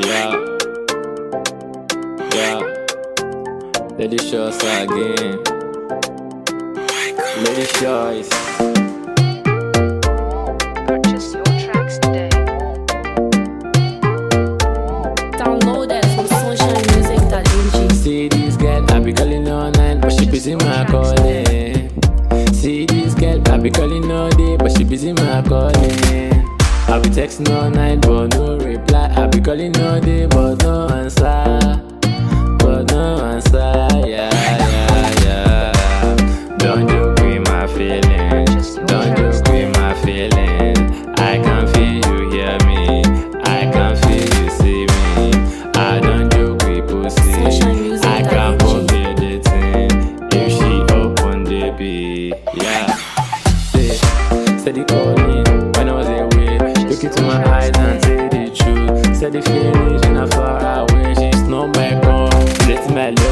Yeah, yeah. Delicious again. Delicious. Purchase your tracks today. Download it from sunshinemusic.ng. See this girl, I be calling all night, but she busy my calling. See this girl, I be calling all day, but she busy my calling. I be texting all night, but no reply. I be calling all day, but no answer. But no answer, yeah, yeah, yeah. Don't joke with my feelings. Don't joke with my feelings. I can feel you hear me. I can feel you see me. I don't joke with pussy. I can forget the thing if she open the beat. Yeah. Say the calling when I was away. Look into my eyes and say the truth. Say the feelings you're not far away. She's not back on. Let my love.